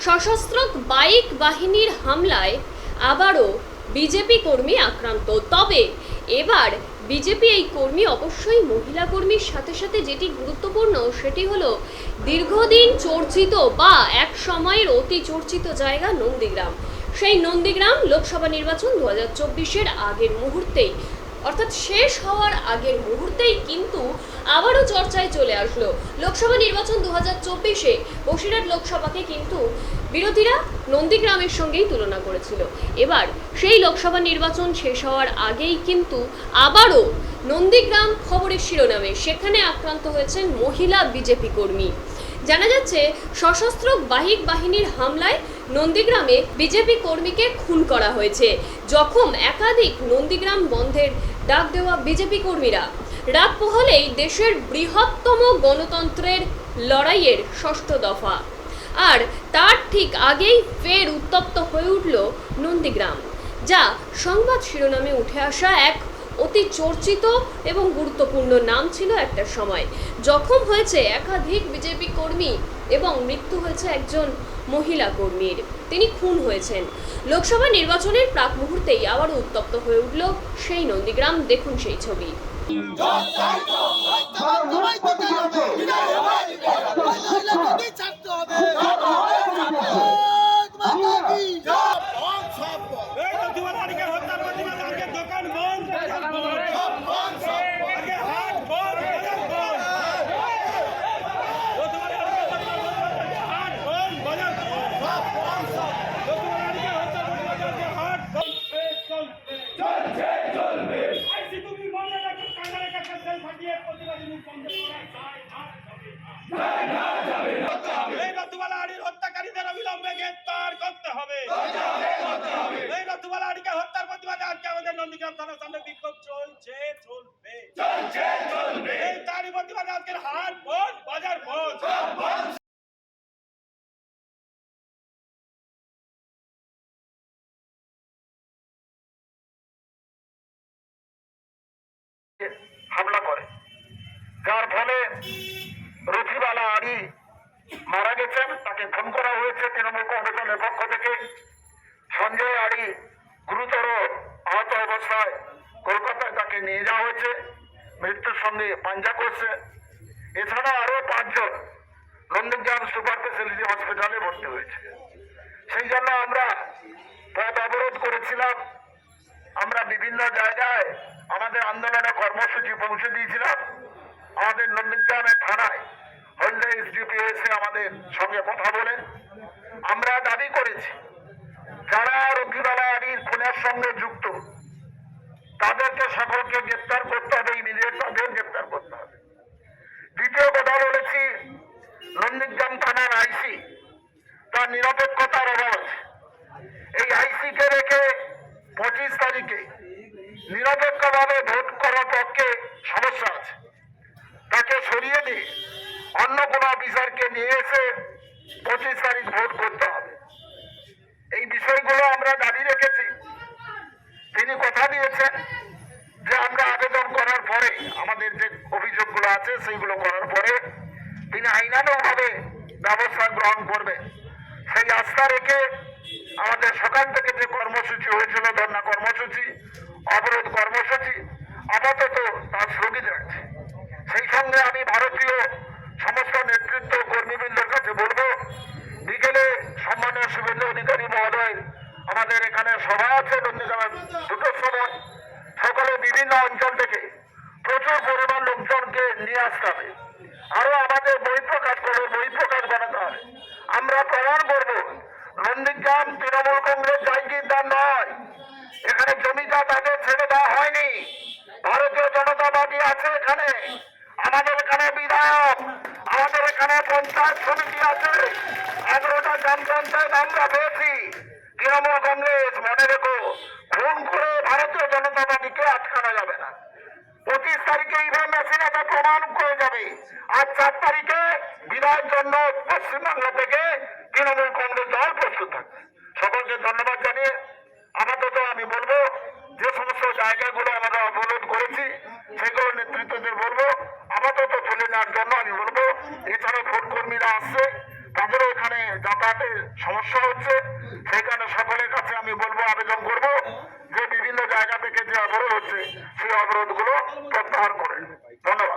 সশস্ত্র বাইক বাহিনীর হামলায় আবারও বিজেপি কর্মী আক্রান্ত। তবে এবার বিজেপি এই কর্মী অবশ্যই মহিলা কর্মীর সাথে সাথে যেটি গুরুত্বপূর্ণ সেটি হলো দীর্ঘদিন চর্চিত বা এক সময়ের অতি চর্চিত জায়গা নন্দীগ্রাম। সেই নন্দীগ্রাম লোকসভা নির্বাচন 2024-এর আগের মুহূর্তেই, অর্থাৎ শেষ হওয়ার আগের মুহূর্তেই কিন্তু আবারও চর্চায় চলে আসলো। লোকসভা নির্বাচন 2024-এ বসিরহাট লোকসভাকে কিন্তু বিরোধীরা নন্দীগ্রামের সঙ্গেই তুলনা করেছিল। এবার সেই লোকসভা নির্বাচন শেষ হওয়ার আগেই কিন্তু আবারও নন্দীগ্রাম খবরের শিরোনামে, সেখানে আক্রান্ত হয়েছেন মহিলা বিজেপি কর্মী। জানা যাচ্ছে সশস্ত্র বাইক বাহিনীর হামলায় নন্দীগ্রামে বিজেপি কর্মীকে খুন করা হয়েছে। জখম একাধিক নন্দীগ্রাম বন্ধের ডাক দেওয়া বিজেপি কর্মীরা। রাত পোহালেই দেশের বৃহত্তম গণতন্ত্রের লড়াইয়ের ষষ্ঠ দফা, আর তার ঠিক আগেই ফের উত্তপ্ত হয়ে উঠল নন্দীগ্রাম, যা সংবাদ শিরোনামে উঠে আসা এক অতি চর্চিত এবং গুরুত্বপূর্ণ নাম ছিল একটা সময়। জখম হয়েছে একাধিক বিজেপি কর্মী এবং মৃত্যু হয়েছে একজন মহিলা কর্মীর, তিনি খুন হয়েছেন। লোকসভা নির্বাচনের প্রাক মুহূর্তেই আবার উত্তপ্ত হয়ে উঠল সেই নন্দীগ্রাম। দেখুন সেই ছবি। হত্যাকারীদের অবিলম্বে গ্রেফতার করতে হবে। এই রতুবালাড়িকে হত্যার প্রতিবাদে আজকে আমাদের নন্দীগ্রাম থানার সামনে বিক্ষোভ চলবে। এই তারই প্রতিবাদে আজকের হাট বন্ধ, বাজার বন্ধ। হামলা করে, যার ফলে রথিবালা আড়ি মারা গেছেন। তাকে খুন করা হয়েছে তৃণমূল কংগ্রেসের পক্ষ থেকে। সঞ্জয় আড়ি গুরুতর আহত অবস্থায় কলকাতায় তাকে নিয়ে যাওয়া হয়েছে, মৃত্যুর সঙ্গে পাঞ্জা করছে। এছাড়া আরো 5 জন নন্দীগ্রাম সুপার স্পেশালিটি হসপিটালে ভর্তি হয়েছে। সেই জন্য আমরা পথ অবরোধ করেছিলাম। আমরা বিভিন্ন জায়গায় আমাদের আন্দোলনে কর্মসূচি পৌঁছে দিয়েছিলাম। আমাদের নন্দীগ্রামের থানায় হলদে এসডিপি এসে আমাদের সঙ্গে কথা বলে আমরা দাবি করেছি, যারা রথিবালা আড়ির খুনের সঙ্গে যুক্ত তাদেরকে সকলকে গ্রেপ্তার করতে হবে, ইমিডিয়েট তাদের গ্রেপ্তার করতে হবে। দ্বিতীয় কথা বলেছি, নন্দীগ্রাম থানার আইসি তার নিরপেক্ষতার অভাব আছে। এই আইসিকে রেখে 25 তারিখে নিরপেক্ষভাবে ভোট করার পক্ষে সমস্যা আছে। তাকে সরিয়ে দিয়ে অন্য কোনো অফিসারকে নিয়ে এসে 25 তারিখ ভোট করতে হবে। এই বিষয়গুলো আমরা দাবি রেখেছি। তিনি কথা দিয়েছেন যে আমরা আবেদন করার পরে, আমাদের যে অভিযোগগুলো আছে সেইগুলো করার পরে তিনি আইনানুগভাবে ব্যবস্থা গ্রহণ করবেন। সেই আস্থা রেখে আমাদের সকাল থেকে যে কর্মসূচি হয়েছিল, ধর্ণা কর্মসূচি, অবরোধ কর্মসূচি, আপাতত তা স্থগিত রাখছে। সেই সঙ্গে আমি ভারতীয় সমস্ত নেতৃত্ব কর্মীবৃন্দের কাছে বলবো, বিকেলে সম্মানীয় শুভেন্দু অধিকারী মহোদয় আমাদের এখানে সভা আছে নন্দীগ্রামের 2টোর সময়। সকলে বিভিন্ন অঞ্চল থেকে প্রচুর পরিমাণ লোকজনকে নিয়ে আসতে হবে। আরো আমাদের বহিঃপ্রকাশ বানাতে হবে। আমরা প্রমাণ করবো নন্দীগ্রাম তৃণমূল কংগ্রেস জায়গিরদার নয়। এখানে জমিটা তাদের ছেড়ে দেওয়া হয়নি। ভারতীয় জনতা পার্টি আছে এখানে, আমাদের এখানে বিধায়ক, আমাদের এখানে পঞ্চায়েত সমিতি আছে, 11টা গ্রাম পঞ্চায়েত আমরা পেয়েছি। তৃণমূল কংগ্রেস মনে রেখো, খুন করে ভারতীয় জনতা পার্টিকে আটকানো যাবে না। 25 তারিখে ইভিএম মেশিন এটা প্রমাণ করে যাবে। আজ 4 তারিখে বিদায়ের জন্য পশ্চিমবাংলা থেকে তৃণমূল কংগ্রেস দল প্রস্তুত থাকবে। সকলকে ধন্যবাদ জানিয়ে আপাতত আমি বলবো, যে সমস্ত জায়গাগুলো আমরা অবরোধ করেছি সেগুলো নেতৃত্বদের বলবো আপাতত তুলে নেওয়ার জন্য আমি বলবো। এছাড়া ভোট কর্মীরা আসছে, তাদেরও এখানে যাতায়াত যাতায়াতে সমস্যা হচ্ছে। সেখানে সকলের কাছে আমি বলবো, আবেদন করব যে বিভিন্ন জায়গা থেকে যে অবরোধ হচ্ছে সেই অবরোধগুলো প্রত্যাহার করেন। ধন্যবাদ।